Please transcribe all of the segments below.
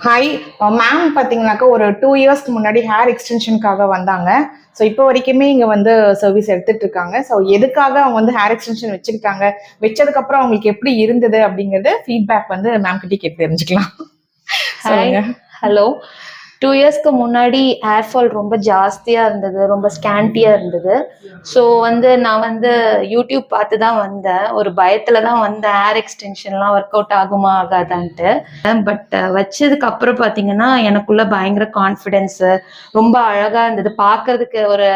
Hi ma'am, பார்த்தீங்கன்னாக்கா ஒரு 2 இயர்ஸ்க்கு முன்னாடி ஹேர் எக்ஸ்டென்ஷனுக்காக வந்தாங்க. ஸோ இப்போ வரைக்குமே இங்கே வந்து சர்வீஸ் எடுத்துட்டு இருக்காங்க. ஸோ எதுக்காக அவங்க வந்து ஹேர் எக்ஸ்டென்ஷன் வச்சுக்கிட்டாங்க, வச்சதுக்கப்புறம் அவங்களுக்கு எப்படி இருந்தது அப்படிங்கிறது ஃபீட்பேக் வந்து மேம் கிட்டே கேட்டு தெரிஞ்சுக்கலாம். Hi, hello. 2 இயர்ஸ்க்கு முன்னாடி ஹேர் ஃபால் ரொம்ப ஜாஸ்தியாக இருந்தது, ரொம்ப ஸ்கேண்டியாக இருந்தது. ஸோ நான் யூடியூப் பார்த்து தான் வந்தேன். ஒரு பயத்தில் தான் வந்தேன், ஹேர் எக்ஸ்டென்ஷன்லாம் ஒர்க் அவுட் ஆகுமா ஆகாதான்ட்டு. பட் வச்சதுக்கு அப்புறம் பார்த்தீங்கன்னா எனக்குள்ள பயங்கர கான்ஃபிடென்ஸு, ரொம்ப அழகாக இருந்தது. பார்க்கறதுக்கு ஒரு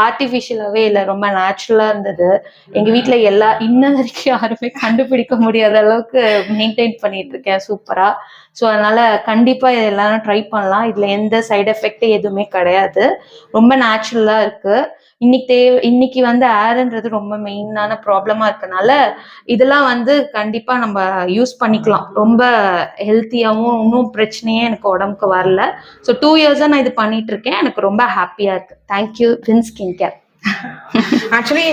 ஆர்டிஃபிஷியலாகவே இல்லை, ரொம்ப நேச்சுரலாக இருந்தது. எங்கள் வீட்டில் இன்ன வரைக்கும் யாருமே கண்டுபிடிக்க முடியாத அளவுக்கு மெயின்டைன் பண்ணிட்டு இருக்கேன் சூப்பராக. ஸோ அதனால கண்டிப்பாக எல்லாரும் ட்ரை பண்ணலாம். இதில் எந்த சைடு எஃபெக்ட் எதுவுமே கிடையாது, ரொம்ப நேச்சுரலாக இருக்கு. இன்னைக்கு ஏர்ன்றது ரொம்ப மெயினான ப்ராப்ளமா இருக்கனால இதெல்லாம் கண்டிப்பா நம்ம யூஸ் பண்ணிக்கலாம். ரொம்ப ஹெல்த்தியாகவும் இன்னும் பிரச்சனையே எனக்கு உடம்புக்கு வரல. ஸோ 2 இயர்ஸா நான் இது பண்ணிட்டு இருக்கேன். எனக்கு ரொம்ப ஹாப்பியா இருக்கு. Thank you win skin care. Actually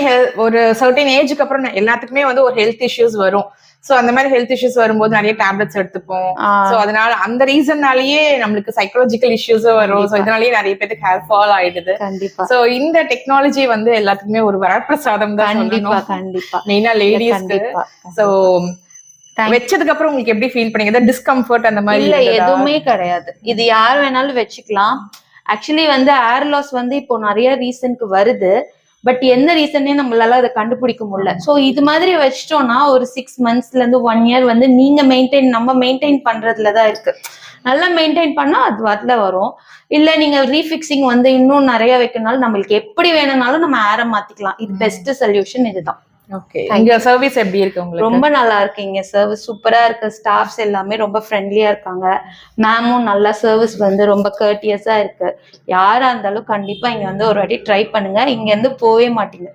ஒரு சர்டன் ஏஜுக்கு அப்புறம் எல்லாத்துக்குமே ஒரு ஹெல்த் இஷ்யூஸ் வரும். சோ அந்த மாதிரி ஹெல்த் இஷ்யூஸ் வரும்போது நிறைய டேப்லெட்ஸ் எடுத்துப்போம். சோ அதனால அந்த ரீசன்னாலேயே நம்மளுக்கு சைக்காலஜிக்கல் இஷ்யூஸும் வரும். சோ இதனாலேயே நிறைய பேருக்கு ஹேர் ஃபால் ஆயிடுது. கண்டிப்பா. சோ இந்த டெக்னாலஜி எல்லாத்துக்குமே ஒரு வரப்பிரசாதம் தான். கண்டிப்பா கண்டிப்பா, மெயினா லேடிஸ்க்கு. சோ வச்சதுக்கு அப்புறம் உங்களுக்கு எப்படி ஃபீல் பண்ணீங்க? டிஸ்கம்ஃபர்ட் அந்த மாதிரி இல்ல, எதுவுமே கிடையாது. இது யார் வேணாலும் வச்சுக்கலாம். ஆக்சுவலி ஹேர் லாஸ் இப்போ நிறைய ரீசனுக்கு வருது. பட் என்ன ரீசனே நம்மளால அதை கண்டுபிடிக்க முடியல. ஸோ இது மாதிரி வச்சிட்டோம்னா ஒரு 6 monthsல இருந்து 1 year நீங்க நம்ம மெயின்டைன் பண்றதுலதான் இருக்கு. நல்லா மெயின்டைன் பண்ணா அது வரல வரும். இல்ல நீங்க ரீஃபிக்சிங் இன்னும் நிறைய வைக்கனாலும் நம்மளுக்கு எப்படி வேணும்னாலும் நம்ம ஹேரை மாத்திக்கலாம். இது பெஸ்ட் சொல்யூஷன் இதுதான். ஓகே, இங்க சர்வீஸ் எப்படி இருக்கு உங்களுக்கு? ரொம்ப நல்லா இருக்கு. இங்க சர்வீஸ் சூப்பரா இருக்கு. ஸ்டாஃப்ஸ் எல்லாமே ரொம்ப ஃப்ரெண்ட்லியா இருக்காங்க. மேமும் நல்லா சர்வீஸ் ரொம்ப கர்டியஸா இருக்கு. யாரா இருந்தாலும் கண்டிப்பா இங்க ஒரு வாட்டி ட்ரை பண்ணுங்க. இங்க இருந்து போவே மாட்டீங்க.